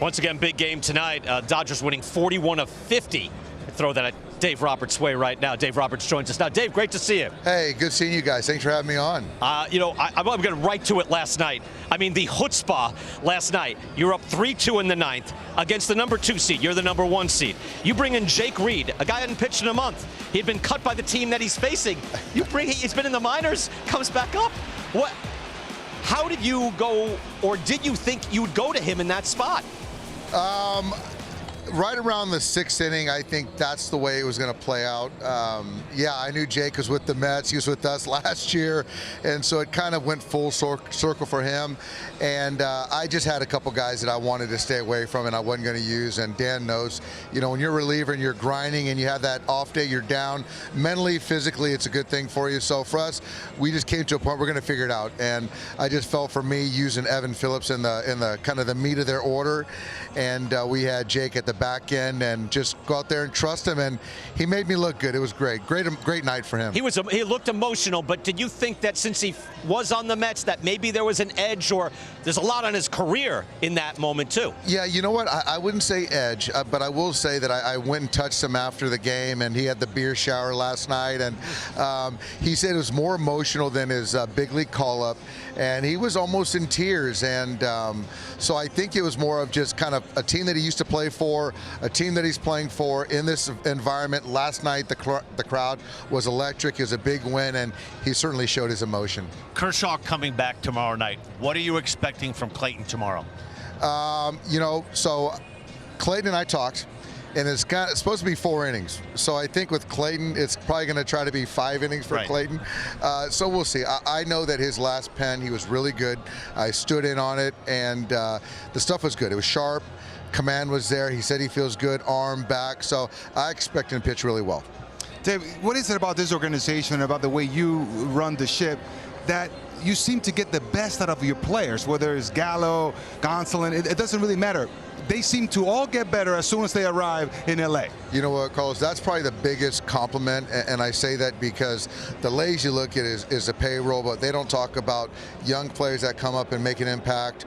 Once again, big game tonight. Dodgers winning 41 of 50. I throw that at Dave Roberts' way right now. Dave Roberts joins us now. Dave, great to see you. Hey, good seeing you guys. Thanks for having me on. I'm getting right to it last night. I mean, the chutzpah last night. You're up 3-2 in the ninth against the number 2 seed. You're the number 1 seed. You bring in Jake Reed, a guy who hadn't pitched in a month. He'd been cut by the team that he's facing. He's been in the minors, comes back up. What? How did you go, or did you think you would go to him in that spot? Right around the 6th inning, I think that's the way it was going to play out. Yeah, I knew Jake was with the Mets. He was with us last year, and so it kind of went full circle for him. And I just had a couple guys that I wanted to stay away from and I wasn't going to use. And Dan knows, when you're a reliever and you're grinding and you have that off day, you're down. Mentally, physically, it's a good thing for you. So for us, we just came to a point we're going to figure it out. And I just felt for me using Evan Phillips in the kind of the meat of their order. And we had Jake at the back end, and just go out there and trust him, and he made me look good. It was great night for him. He looked emotional, but did you think that since he was on the Mets that maybe there was an edge, or there's a lot on his career in that moment too? Yeah, you know what, I wouldn't say edge, but I will say that I went and touched him after the game, and he had the beer shower last night, and he said it was more emotional than his big league call-up, and he was almost in tears. And so I think it was more of just kind of a team that he used to play for, a team that he's playing for in this environment. Last night, the crowd was electric. It was a big win, and he certainly showed his emotion. Kershaw coming back tomorrow night. What are you expecting from Clayton tomorrow? So Clayton and I talked, and it's supposed to be 4 innings. So I think with Clayton, it's probably going to try to be 5 innings for Clayton. So we'll see. I know that his last pen, he was really good. I stood in on it, and the stuff was good. It was sharp. Command was there. He said he feels good, arm, back. So I expect him to pitch really well. Dave, what is it about this organization, about the way you run the ship, that you seem to get the best out of your players, whether it's Gallo, Gonsolin, it doesn't really matter. They seem to all get better as soon as they arrive in LA. You know what, Carlos, that's probably the biggest compliment, and I say that because the Lays you look at is a payroll, but they don't talk about young players that come up and make an impact,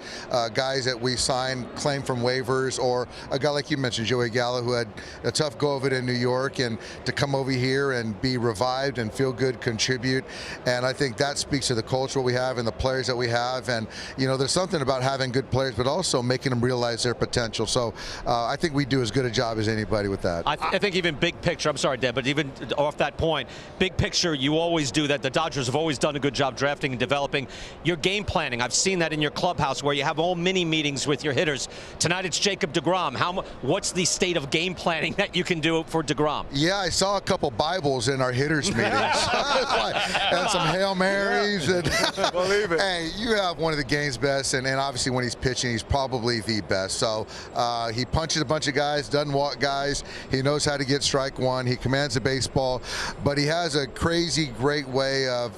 guys that we sign, claim from waivers, or a guy like you mentioned, Joey Gallo, who had a tough go of it in New York, and to come over here and be revived and feel good, contribute. And I think that speaks to the culture we have and the players that we have. And there's something about having good players, but also making them realize their potential. So I think we do as good a job as anybody with that. I think even big picture, I'm sorry, Deb, but even off that point, big picture, you always do that. The Dodgers have always done a good job drafting and developing your game planning. I've seen that in your clubhouse where you have all mini meetings with your hitters. Tonight it's Jacob deGrom. What's the state of game planning that you can do for deGrom? Yeah, I saw a couple Bibles in our hitters meetings and some Hail Marys. And Believe it. Hey, you have one of the game's best, and obviously when he's pitching, he's probably the best. So he punches a bunch of guys, doesn't walk guys. He knows how to get strike one. He commands the baseball, but he has a crazy great way of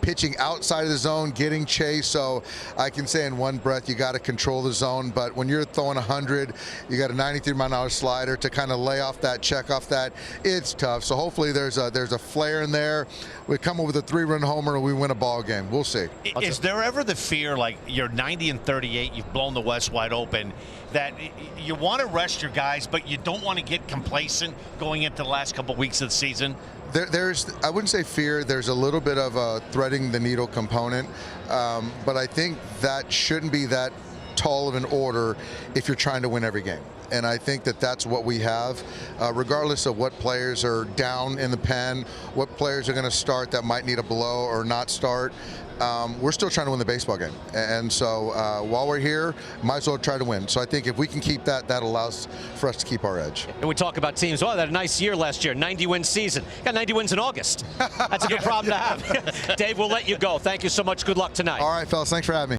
pitching outside of the zone, getting chased. So I can say in one breath, you got to control the zone. But when you're throwing 100, you got a 93-mile-an-hour slider to kind of lay off that, check off that. It's tough. So hopefully there's a flare in there. We come up with a 3-run homer and we win a ball game. We'll see. Is there ever the fear, like you're 90 and 38, you've blown the West wide open, that you want to rest your guys, but you don't want to get complacent going into the last couple weeks of the season? I wouldn't say fear. There's a little bit of a threading the needle component, but I think that shouldn't be that tall of an order if you're trying to win every game. And I think that that's what we have, regardless of what players are down in the pen, what players are going to start that might need a blow or not start. We're still trying to win the baseball game. And so while we're here, might as well try to win. So I think if we can keep that, that allows for us to keep our edge. And we talk about teams. Oh, they had a nice year last year, 90-win season. Got 90 wins in August. That's a good problem to have. Dave, we'll let you go. Thank you so much. Good luck tonight. All right, fellas. Thanks for having me.